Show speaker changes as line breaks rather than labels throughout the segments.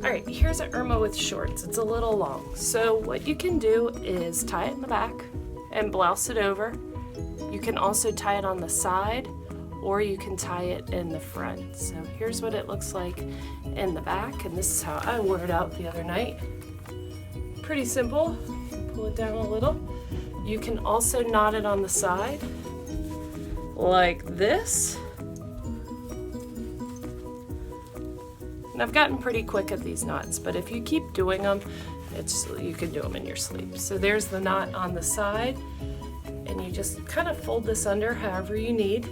All right, here's an Irma with shorts. It's a little long. So what you can do is tie it in the back and blouse it over. You can also tie it on the side, or you can tie it in the front. So here's what it looks like in the back, and this is how I wore it out the other night. Pretty simple. Pull it down a little. You can also knot it on the side like this. And I've gotten pretty quick at these knots, but if you keep doing them, you can do them in your sleep. So there's the knot on the side, and you just kind of fold this under however you need.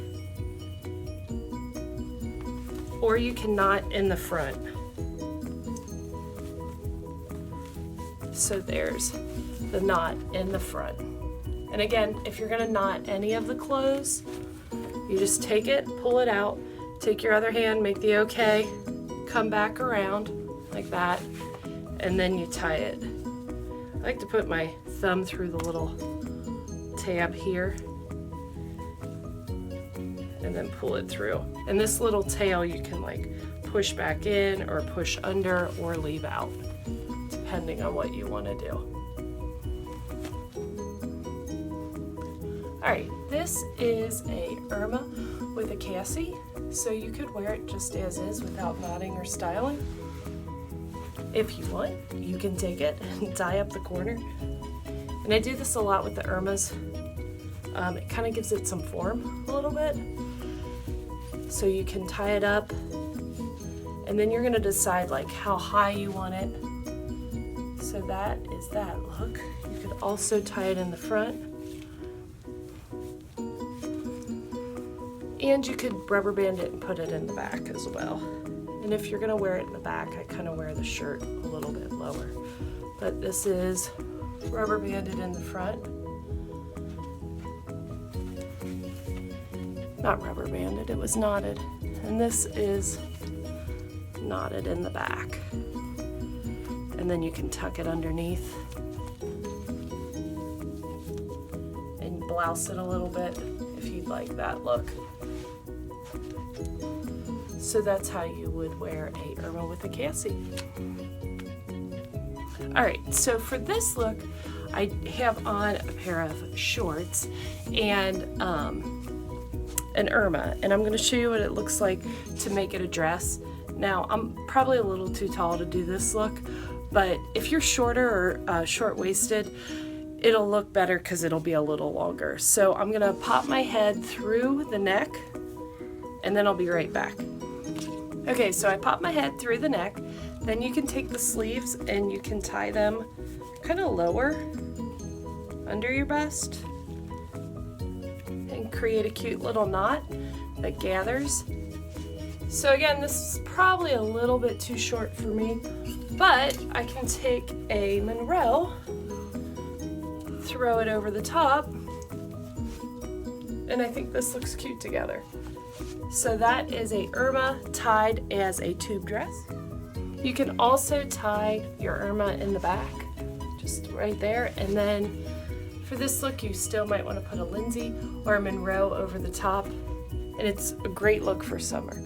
Or you can knot in the front. So there's the knot in the front. And again, if you're gonna knot any of the clothes, you just take it, pull it out, take your other hand, make the OK, come back around like that, and then you tie it. I like to put my thumb through the little tab here and then pull it through. And this little tail you can like push back in or push under or leave out, depending on what you want to do. All right, this is a Irma with a Cassie, so you could wear it just as is without knotting or styling. If you want, you can take it and tie up the corner. And I do this a lot with the Irmas. It kind of gives it some form a little bit. So you can tie it up, and then you're gonna decide like how high you want it. So that is that look. You could also tie it in the front. And you could rubber band it and put it in the back as well. And if you're gonna wear it in the back, I kind of wear the shirt a little bit lower. But this is rubber banded in the front. Not rubber banded, it was knotted. And this is knotted in the back. And then you can tuck it underneath and blouse it a little bit if you'd like that look. So that's how you would wear a Irma with a Cassie. All right, so for this look, I have on a pair of shorts and an Irma, and I'm going to show you what it looks like to make it a dress. Now, I'm probably a little too tall to do this look, but if you're shorter or short-waisted, it'll look better because it'll be a little longer. So I'm going to pop my head through the neck, and then I'll be right back. Okay, so I pop my head through the neck, then you can take the sleeves and you can tie them kind of lower under your bust and create a cute little knot that gathers. So again, this is probably a little bit too short for me, but I can take a Monroe, throw it over the top, and I think this looks cute together. So that is a Irma tied as a tube dress. You can also tie your Irma in the back, just right there. And then for this look, you still might want to put a Lindsay or a Monroe over the top. And it's a great look for summer.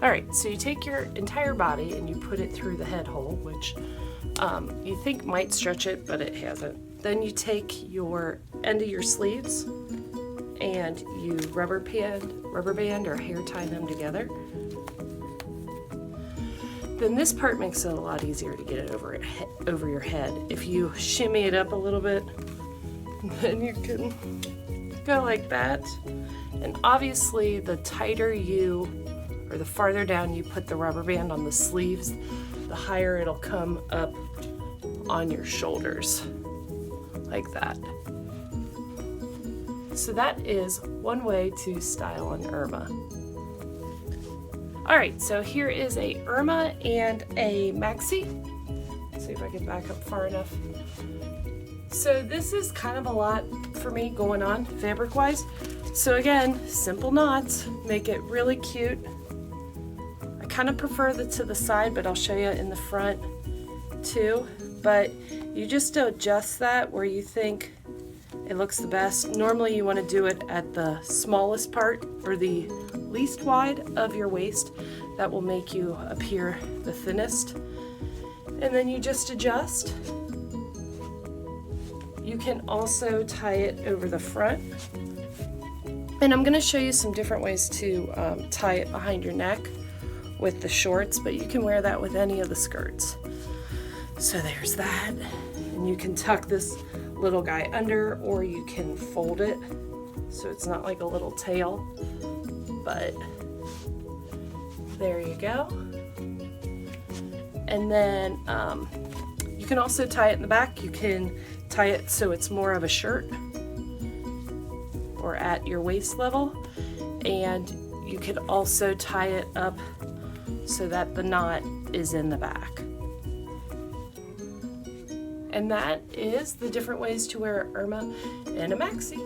All right, so you take your entire body and you put it through the head hole, which you think might stretch it, but it hasn't. Then you take your end of your sleeves and you rubber band or hair tie them together. Then this part makes it a lot easier to get it over your head. If you shimmy it up a little bit, then you can go like that. And obviously the tighter or the farther down you put the rubber band on the sleeves, the higher it'll come up on your shoulders, like that. So that is one way to style an Irma. All right, so here is a Irma and a maxi. Let's see if I can back up far enough. So this is kind of a lot for me going on fabric-wise. So again, simple knots, make it really cute. I kind of prefer the to the side, but I'll show you in the front too. But you just adjust that where you think it looks the best. Normally you want to do it at the smallest part or the least wide of your waist. That will make you appear the thinnest. And then you just adjust. You can also tie it over the front. And I'm going to show you some different ways to tie it behind your neck with the shorts, but you can wear that with any of the skirts. So there's that. And you can tuck this little guy under, or you can fold it so it's not like a little tail. But there you go. And then you can also tie it in the back. You can tie it so it's more of a shirt or at your waist level, and you could also tie it up so that the knot is in the back. And that is the different ways to wear Irma in a maxi.